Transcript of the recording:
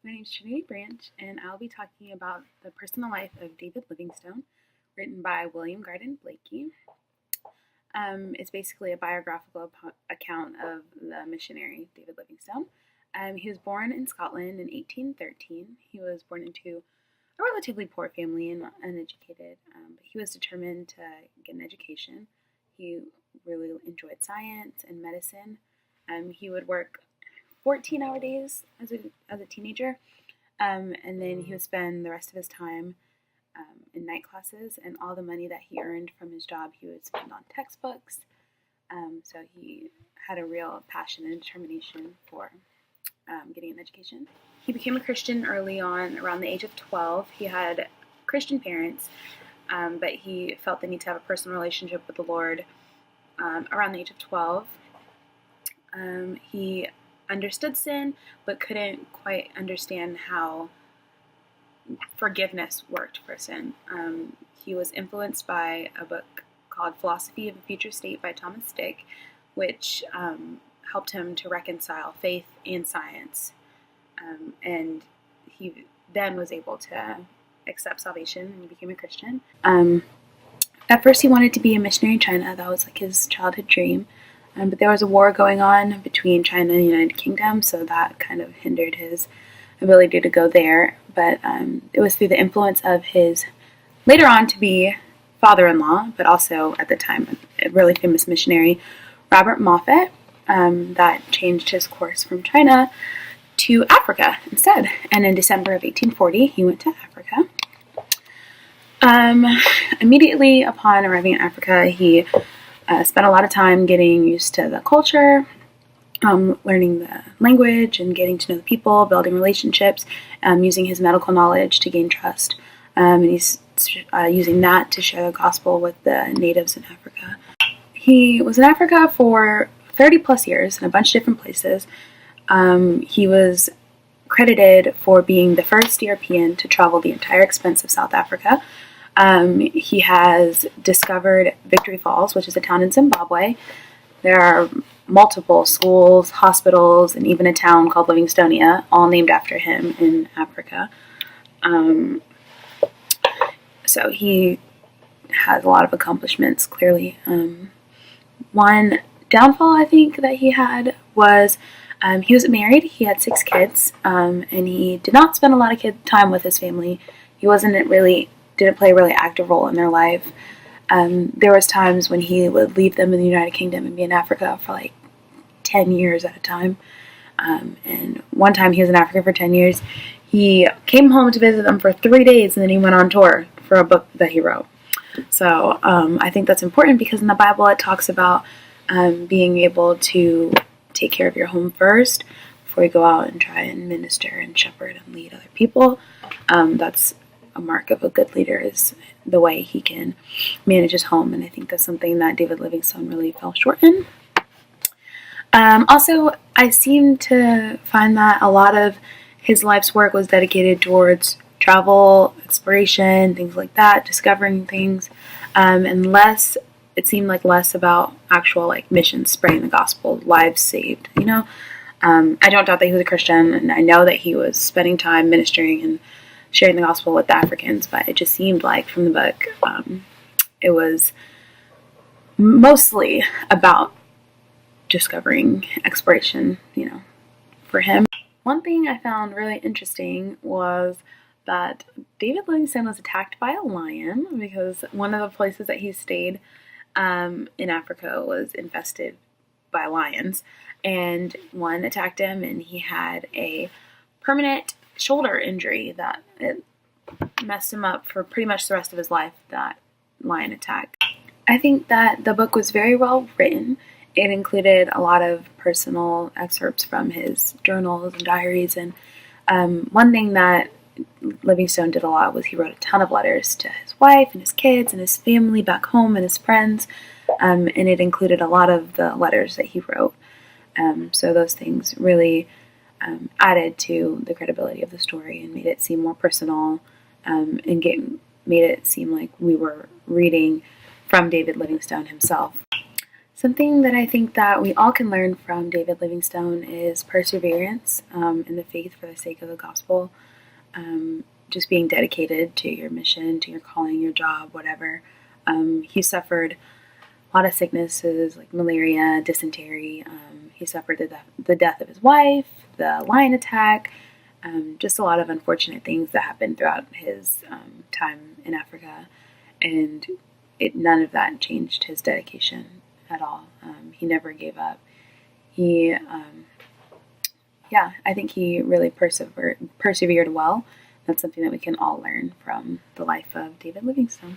My name is Trinity Branch, and I'll be talking about the personal life of David Livingstone, written by William Garden Blaikie. It's basically a biographical account of the missionary David Livingstone. He was born in Scotland in 1813. He was born into a relatively poor family and uneducated, but he was determined to get an education. He really enjoyed science and medicine. He would work 14-hour days as a teenager, and then he would spend the rest of his time in night classes, and all the money that he earned from his job he would spend on textbooks. So he had a real passion and determination for getting an education. He became a Christian early on, around the age of 12. He had Christian parents, but he felt the need to have a personal relationship with the Lord around the age of 12. He understood sin, but couldn't quite understand how forgiveness worked for sin. He was influenced by a book called Philosophy of the Future State by Thomas Dick, which helped him to reconcile faith and science. And he then was able to accept salvation, and he became a Christian. At first he wanted to be a missionary in China. That was like his childhood dream. But there was a war going on between China and the United Kingdom, so that kind of hindered his ability to go there. But it was through the influence of his later on to be father-in-law, but also at the time a really famous missionary, Robert Moffat, that changed his course from China to Africa instead. And in December of 1840, he went to Africa. Immediately upon arriving in Africa, he spent a lot of time getting used to the culture, learning the language and getting to know the people, building relationships, using his medical knowledge to gain trust. And he's using that to share the gospel with the natives in Africa. He was in Africa for 30 plus years in a bunch of different places. He was credited for being the first European to travel the entire expanse of South Africa. He has discovered Victory Falls, which is a town in Zimbabwe. There are multiple schools, hospitals, and even a town called Livingstone, all named after him in Africa. So he has a lot of accomplishments, clearly. One downfall, I think, that he had was he was married. He had 6 kids, and he did not spend a lot of time with his family. He didn't play a really active role in their life. There was times when he would leave them in the United Kingdom and be in Africa for like 10 years at a time. And one time he was in Africa for 10 years. He came home to visit them for 3 days, and then he went on tour for a book that he wrote. So I think that's important because in the Bible it talks about being able to take care of your home first before you go out and try and minister and shepherd and lead other people. That's a mark of a good leader, is the way he can manage his home, and I think that's something that David Livingstone really fell short in. Also, I seem to find that a lot of his life's work was dedicated towards travel, exploration, things like that, discovering things, and it seemed like less about actual like missions, spreading the gospel, lives saved, I don't doubt that he was a Christian, and I know that he was spending time ministering and sharing the gospel with the Africans, but it just seemed like from the book it was mostly about discovering exploration, for him. One thing I found really interesting was that David Livingstone was attacked by a lion because one of the places that he stayed in Africa was infested by lions, and one attacked him, and he had a permanent shoulder injury that it messed him up for pretty much the rest of his life, that lion attack. I think that the book was very well written. It included a lot of personal excerpts from his journals and diaries, and one thing that Livingstone did a lot was he wrote a ton of letters to his wife and his kids and his family back home and his friends, and it included a lot of the letters that he wrote. So those things really added to the credibility of the story and made it seem more personal, and made it seem like we were reading from David Livingstone himself. Something that I think that we all can learn from David Livingstone is perseverance in the faith for the sake of the gospel. Just being dedicated to your mission, to your calling, your job, whatever. He suffered a lot of sicknesses like malaria, dysentery. He suffered the death of his wife, the lion attack, just a lot of unfortunate things that happened throughout his time in Africa. And none of that changed his dedication at all. He never gave up. He, I think he really persevered well. That's something that we can all learn from the life of David Livingstone.